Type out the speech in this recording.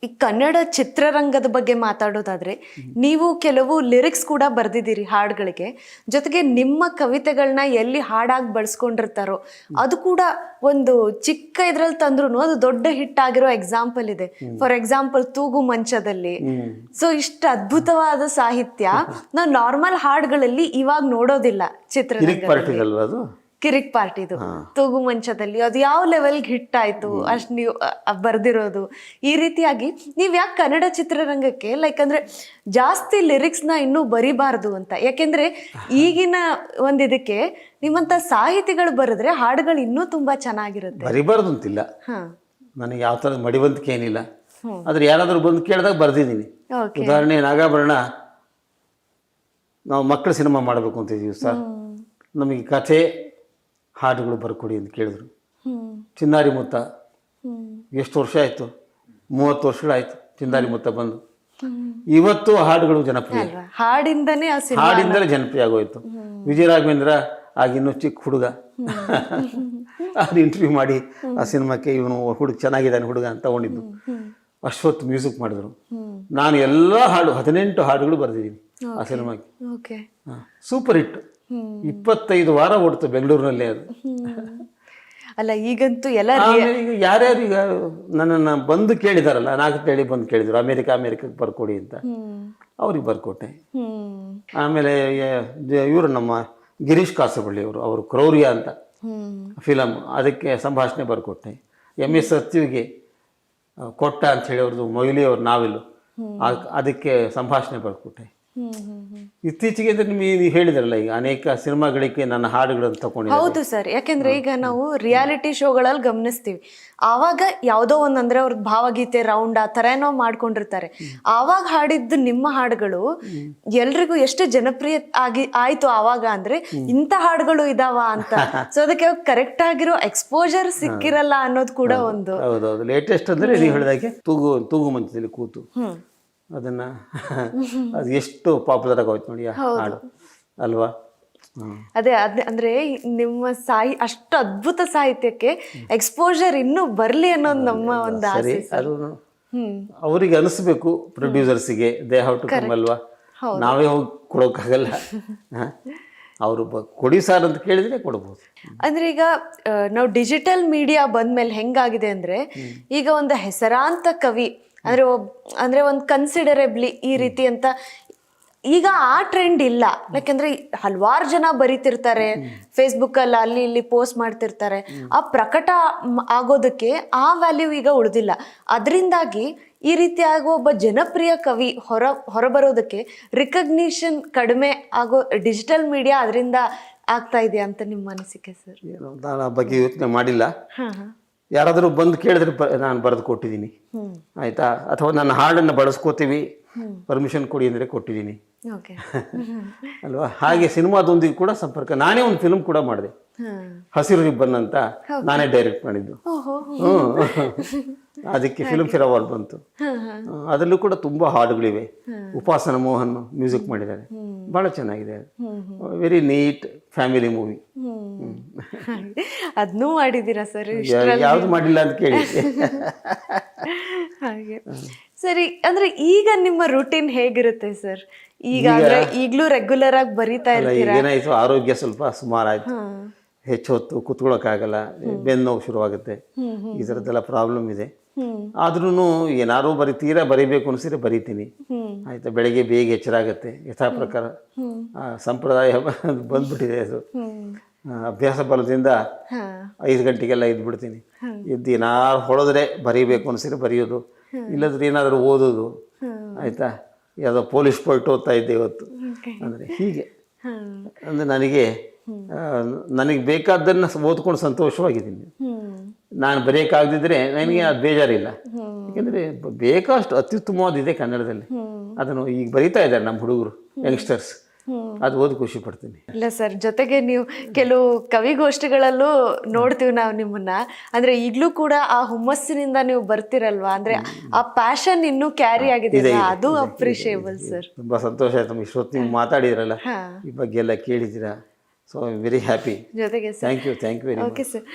ಈ ಕನ್ನಡ ಚಿತ್ರರಂಗದ ಬಗ್ಗೆ ಮಾತಾಡೋದಾದ್ರೆ ನೀವು ಕೆಲವು ಲಿರಿಕ್ಸ್ ಕೂಡ ಬರ್ದಿದ್ದೀರಿ ಹಾಡುಗಳಿಗೆ, ಜೊತೆಗೆ ನಿಮ್ಮ ಕವಿತೆಗಳನ್ನ ಎಲ್ಲಿ ಹಾಡಾಗಿ ಬಳಸ್ಕೊಂಡಿರ್ತಾರೋ ಅದು ಕೂಡ ಒಂದು ಚಿಕ್ಕ ಇದ್ರಲ್ಲಿ ತಂದ್ರು ಅದು ದೊಡ್ಡ ಹಿಟ್ ಆಗಿರೋ ಎಕ್ಸಾಂಪಲ್ ಇದೆ. ಫಾರ್ ಎಕ್ಸಾಂಪಲ್ ತೂಗು ಮಂಚದಲ್ಲಿ. ಸೊ ಇಷ್ಟು ಅದ್ಭುತವಾದ ಸಾಹಿತ್ಯ ನಾವು ನಾರ್ಮಲ್ ಹಾಡುಗಳಲ್ಲಿ ಇವಾಗ ನೋಡೋದಿಲ್ಲ ಚಿತ್ರರಂಗದಲ್ಲಿ. ಕಿರಿಕ್ ಪಾರ್ಟಿದು ತೂಗು ಮಂಚದಲ್ಲಿ ಅದು ಯಾವ ಲೆವೆಲ್ಗೆ ಹಿಟ್ ಆಯ್ತು ಅಷ್ಟು ನೀವು ಬರ್ದಿರೋದು. ಈ ರೀತಿಯಾಗಿ ನೀವ್ ಯಾಕೆ ಕನ್ನಡ ಚಿತ್ರರಂಗಕ್ಕೆ ಲೈಕ್ ಅಂದ್ರೆ ಜಾಸ್ತಿ ಲಿರಿಕ್ಸ್ ನ ಇನ್ನೂ ಬರಿಬಾರ್ದು ಅಂತ? ಯಾಕೆಂದ್ರೆ ಈಗಿನ ಒಂದಿದಕ್ಕೆ ನಿಮ್ಮಂತ ಸಾಹಿತಿಗಳು ಬರೆದ್ರೆ ಹಾಡುಗಳು ಇನ್ನೂ ತುಂಬಾ ಚೆನ್ನಾಗಿರುತ್ತೆ. ಬರಿಬಾರ್ದು ಅಂತಿಲ್ಲ, ನನಗೆ ಯಾವ ಥರದ ಮಡಿವಂತಿಕೆ ಏನಿಲ್ಲ. ಆದ್ರೆ ಯಾರಾದ್ರೂ ಬಂದು ಕೇಳಿದಾಗ ಬರ್ದಿದ್ದೀನಿ. ಉದಾಹರಣೆ ನಾಗಾಭರಣ, ನಾವು ಮಕ್ಕಳ ಸಿನಿಮಾ ಮಾಡಬೇಕು ಅಂತಿದ್ದೀವಿ ಸರ್, ನಮಗೆ ಕಥೆ ಹಾಡುಗಳು ಬರ್ಕೊಡಿ ಅಂತ ಕೇಳಿದ್ರು. ಚಿನ್ನಾರಿ ಮುತ್ತ ಎಷ್ಟು ವರ್ಷ ಆಯಿತು, 30 ವರ್ಷಗಳಾಯ್ತು ಚಿನ್ನಾರಿ ಮುತ್ತ ಬಂದು. ಇವತ್ತು ಹಾಡುಗಳು ಜನಪ್ರಿಯ, ಹಾಡಿಂದಲೇ ಜನಪ್ರಿಯ ಆಗೋಯ್ತು. ವಿಜಯ ರಾಘವೇಂದ್ರ ಆಗಿನ್ನೂ ಚಿಕ್ಕ ಹುಡುಗ, ಅದು ಇಂಟರ್ವ್ಯೂ ಮಾಡಿ ಆ ಸಿನಿಮಾಕ್ಕೆ ಇವನು ಹುಡುಗ ಚೆನ್ನಾಗಿದ್ದಾನೆ ಹುಡುಗ ಅಂತ ತಗೊಂಡಿದ್ದು. ಅಷ್ಟೊತ್ತು ಮ್ಯೂಸಿಕ್ ಮಾಡಿದ್ರು. ನಾನು ಎಲ್ಲ ಹಾಡು 18 ಹಾಡುಗಳು ಬರೆದಿದ್ದೀನಿ ಆ ಸಿನಿಮಾಕ್ಕೆ. ಸೂಪರ್ ಹಿಟ್, 25 ವಾರ ಓಡ್ತು ಬೆಂಗಳೂರಿನಲ್ಲೇ ಅದು. ಅಲ್ಲ ಈಗಂತೂ ಎಲ್ಲ ಈಗ ಯಾರ್ಯಾರು ಈಗ ನನ್ನನ್ನು ಬಂದು ಕೇಳಿದಾರಲ್ಲ, ನಾಗತೇಳಿ ಬಂದು ಕೇಳಿದ್ರು ಅಮೇರಿಕಕ್ಕೆ ಬರ್ಕೊಡಿ ಅಂತ, ಅವ್ರಿಗೆ ಬರ್ಕೊಟ್ಟೆ. ಆಮೇಲೆ ಇವರು ನಮ್ಮ ಗಿರೀಶ್ ಕಾಸರವಳ್ಳಿ ಅವರು ಕ್ರೌರ್ಯ ಅಂತ ಫಿಲಮ್, ಅದಕ್ಕೆ ಸಂಭಾಷಣೆ ಬರ್ಕೊಟ್ಟೆ. MS ಸತ್ಯುವಿಗೆ ಕೊಟ್ಟ ಅಂತ ಹೇಳಿ ಅವ್ರದ್ದು ಮೊಯ್ಲಿ ಅವ್ರ ನಾವೆಲ್ಲು, ಅದಕ್ಕೆ ಸಂಭಾಷಣೆ ಬರ್ಕೊಟ್ಟೆ. ಇತ್ತೀಚೆಗೆ ನಿಮಗೆ ಹೇಳಿದ್ರಲ್ಲ, ಈಗ ಅನೇಕ ಸಿನಿಮಾಗಳಿಗೆ ನನ್ನ ಹಾಡುಗಳನ್ನು ತಗೊಂಡು. ಹೌದು ಸರ್, ಯಾಕೆಂದ್ರೆ ಈಗ ನಾವು ರಿಯಾಲಿಟಿ ಶೋಗಳಲ್ಲಿ ಗಮನಿಸ್ತೀವಿ, ಆವಾಗ ಯಾವುದೋ ಒಂದಂದ್ರೆ ಅವ್ರ ಭಾವಗೀತೆ ರೌಂಡ್ ಆ ಥರ ಏನೋ ಮಾಡ್ಕೊಂಡಿರ್ತಾರೆ. ಆವಾಗ ಹಾಡಿದ್ದು ನಿಮ್ಮ ಹಾಡುಗಳು ಎಲ್ರಿಗೂ ಎಷ್ಟು ಜನಪ್ರಿಯ ಆಯ್ತು ಆವಾಗ ಅಂದ್ರೆ ಇಂಥ ಹಾಡುಗಳು ಇದಾವ ಅಂತ. ಸೊ ಅದಕ್ಕೆ ಕರೆಕ್ಟ್ ಆಗಿರೋ ಎಕ್ಸ್ಪೋಜರ್ ಸಿಕ್ಕಿರಲ್ಲ ಅನ್ನೋದು ಕೂಡ ಒಂದು. ಹೌದೌದು, ಲೇಟೆಸ್ಟ್ ಅಂದ್ರೆ ನೀವು ಹೇಳಿದಾಗೆ ತೂಗು ಮಂಚದಲ್ಲಿ ಕೂತು, ಅದನ್ನ ಅದು ಎಷ್ಟು ಪಾಪ್ಯುಲರ್ ಆಗೋಯ್ತು ನೋಡಿ ಹಾಡು ಅಲ್ವಾ. ಅದೇ ಅಂದ್ರೆ ನಿಮ್ಮ ಅಷ್ಟು ಅದ್ಭುತ ಸಾಹಿತ್ಯಕ್ಕೆ ಎಕ್ಸ್ಪೋಜರ್ ಇನ್ನೂ ಬರ್ಲಿ ಅನ್ನೋದು ನಮ್ಮ ಒಂದು ಆಸೆ. ಅದು ಅವರಿಗೆ ಅನಿಸ್ಬೇಕು, ಪ್ರೊಡ್ಯೂಸರ್ಸಿಗೆ ದೇ ಹ್ಯಾವ್ ಟು ಕಮ್ ಅಲ್ವಾ. ನಾವೇ ಹೋಗಿ ಕೊಡೋಕ್ಕಾಗಲ್ಲ, ಅವರು ಕೊಡಿ ಸಾರ್ ಅಂತ ಕೇಳಿದ್ರೆ ಕೊಡ್ಬೋದು. ಅಂದ್ರೆ ಈಗ ನಾವು ಡಿಜಿಟಲ್ ಮೀಡಿಯಾ ಬಂದ್ಮೇಲೆ ಹೆಂಗಾಗಿದೆ ಅಂದ್ರೆ, ಈಗ ಒಂದು ಹೆಸರಾಂತ ಕವಿ ಅಂದ್ರೆ ಒಂದು ಕನ್ಸಿಡರೇಬ್ಲಿ ಈ ರೀತಿ ಅಂತ ಈಗ ಆ ಟ್ರೆಂಡ್ ಇಲ್ಲ. ಯಾಕಂದ್ರೆ ಹಲವಾರು ಜನ ಬರೀತಿರ್ತಾರೆ, ಫೇಸ್ಬುಕ್ ಅಲ್ಲಿ ಅಲ್ಲಿ ಇಲ್ಲಿ ಪೋಸ್ಟ್ ಮಾಡ್ತಿರ್ತಾರೆ. ಆ ಪ್ರಕಟ ಆಗೋದಕ್ಕೆ ಆ ವ್ಯಾಲ್ಯೂ ಈಗ ಉಳಿದಿಲ್ಲ. ಅದರಿಂದಾಗಿ ಈ ರೀತಿಯಾಗಿ ಒಬ್ಬ ಜನಪ್ರಿಯ ಕವಿ ಹೊರಬರೋದಕ್ಕೆ ರಿಕಗ್ನಿಷನ್ ಕಡಿಮೆ ಆಗೋ ಡಿಜಿಟಲ್ ಮೀಡಿಯಾ ಅದರಿಂದ ಆಗ್ತಾ ಇದೆ ಅಂತ ನಿಮ್ಮ ಅನಿಸಿಕೆ ಸರ್? ನಾನು ಆ ಬಗ್ಗೆ ಯೋಚನೆ ಮಾಡಿಲ್ಲ. ಯಾರಾದರೂ ಬಂದು ಕೇಳಿದ್ರೆ ನಾನು ಬರೆದು ಕೊಟ್ಟಿದ್ದೀನಿ, ಆಯ್ತಾ. ಅಥವಾ ನನ್ನ ಹಾಡನ್ನು ಬಳಸ್ಕೋತೀವಿ ಪರ್ಮಿಷನ್ ಕೊಡಿ ಅಂದರೆ ಕೊಟ್ಟಿದ್ದೀನಿ ಅಲ್ವಾ. ಹಾಗೆ ಸಿನಿಮಾದೊಂದಿಗೆ ಕೂಡ ಸಂಪರ್ಕ. ನಾನೇ ಒಂದು ಫಿಲ್ಮ್ ಕೂಡ ಮಾಡಿದೆ, ಹಸಿರು ರಿಬ್ಬನ್ ಅಂತ, ನಾನೇ ಡೈರೆಕ್ಟ್ ಮಾಡಿದ್ದು. ಅದಕ್ಕೆ ಫಿಲ್ಮ್ ಫೇರ್ ಅವಾರ್ಡ್ ಬಂತು. ಅದರಲ್ಲೂ ಕೂಡ ತುಂಬಾ ಹಾಡುಗಳಿವೆ. ಉಪಾಸನ ಮೋಹನ್ ಮ್ಯೂಸಿಕ್ ಮಾಡಿದ್ದಾರೆ, ಬಹಳ ಚೆನ್ನಾಗಿದೆ. Very neat family movie. ಅದನ್ನೂ ಮಾಡಿದ್ದೀರಾ ಸರ್? ಯಾವ್ದು ಮಾಡಿಲ್ಲ ಅಂತ ಕೇಳಿ. ಹಾಗೆ ಸರಿ, ಅಂದ್ರೆ ಈಗ ನಿಮ್ಮ ರೂಟೀನ್ ಹೇಗಿರುತ್ತೆ ಸರ್? ಈಗ ಈಗಲೂ ರೆಗ್ಯುಲರ್ ಆಗಿ ಬರೀತಾ ಇರ್ತೀರಾ? ಏನಾಯ್ತು, ಆರೋಗ್ಯ ಸ್ವಲ್ಪ ಸುಮಾರಾಯ್ತು, ಹೆಚ್ಚು ಹೊತ್ತು ಕುತ್ಕೊಳ್ಳೋಕ್ಕಾಗಲ್ಲ, ಬೆನ್ನು ನೋವು ಶುರುವಾಗುತ್ತೆ, ಈ ಥರದ್ದೆಲ್ಲ ಪ್ರಾಬ್ಲಮ್ ಇದೆ. ಆದ್ರೂ ಏನಾರು ತೀರಾ ಬರಿಬೇಕು ಅನಿಸಿದ್ರೆ ಬರಿತೀನಿ, ಆಯ್ತಾ. ಬೆಳಗ್ಗೆ ಬೇಗ ಎಚ್ಚರ ಆಗುತ್ತೆ, ಯಥಾ ಪ್ರಕಾರ ಸಂಪ್ರದಾಯ ಬಂದ್ಬಿಟ್ಟಿದೆ ಅದು. ಅಭ್ಯಾಸ ಬಲದಿಂದ 5 ಗಂಟೆಗೆಲ್ಲ ಎದ್ಬಿಡ್ತೀನಿ. ಎದ್ದು ಏನಾರು ಹೊಡೆದ್ರೆ ಬರೀಬೇಕು ಅನಿಸಿದ್ರೆ ಬರೆಯೋದು, ಇಲ್ಲದ್ರೆ ಏನಾದರೂ ಓದೋದು, ಆಯ್ತಾ. ಯಾವುದೋ ಪೊಲೀಸ್ ಪೊಲ್ಟ್ ಓದ್ತಾ ಇದ್ದೆ ಇವತ್ತು. ಅಂದರೆ ಹೀಗೆ ಅಂದರೆ ನನಗೆ ಬೇಕಾದ್ದನ್ನು ಓದ್ಕೊಂಡು ಸಂತೋಷವಾಗಿದ್ದೀನಿ. ನಾನು ಬರೆಯೋಕ್ಕಾಗದಿದ್ರೆ ನನಗೆ ಅದು ಬೇಜಾರಿಲ್ಲ, ಯಾಕೆಂದರೆ ಬೇಕಷ್ಟು ಅತ್ಯುತ್ತಮವಾದಿದೆ ಕನ್ನಡದಲ್ಲಿ. ಅದನ್ನು ಈಗ ಬರೀತಾ ಇದ್ದಾರೆ ನಮ್ಮ ಹುಡುಗರು, ಯಂಗ್ಸ್ಟರ್ಸ್. ಅದು ಓದಿ ಖುಷಿ ಪಡ್ತೀನಿ. ಇಲ್ಲ ಸರ್, ಜೊತೆಗೆ ನೀವು ಕೆಲವು ಕವಿಗೋಷ್ಠಿಗಳಲ್ಲೂ ನೋಡ್ತೀವಿ ನಾವು ನಿಮ್ಮನ್ನ. ಅಂದ್ರೆ ಈಗಲೂ ಕೂಡ ಆ ಹುಮ್ಮಸ್ಸಿನಿಂದ ನೀವು ಬರ್ತಿರಲ್ವಾ, ಅಂದ್ರೆ ಆ ಪ್ಯಾಷನ್ ಇನ್ನೂ ಕ್ಯಾರಿ ಆಗಿದೆ, ಅದು ಅಪ್ರಿಷಿಯೇಬಲ್ ಸರ್. ತುಂಬಾ ಸಂತೋಷ ಆಯ್ತು ಇಷ್ಟೊತ್ತು ನೀವು ಮಾತಾಡಿದ್ರಲ್ಲ, ಈ ಬಗ್ಗೆ ಎಲ್ಲ ಕೇಳಿದ್ದೀರಾ. So I am very happy. ಜೊತೆಗೆ thank you very much. Okay sir.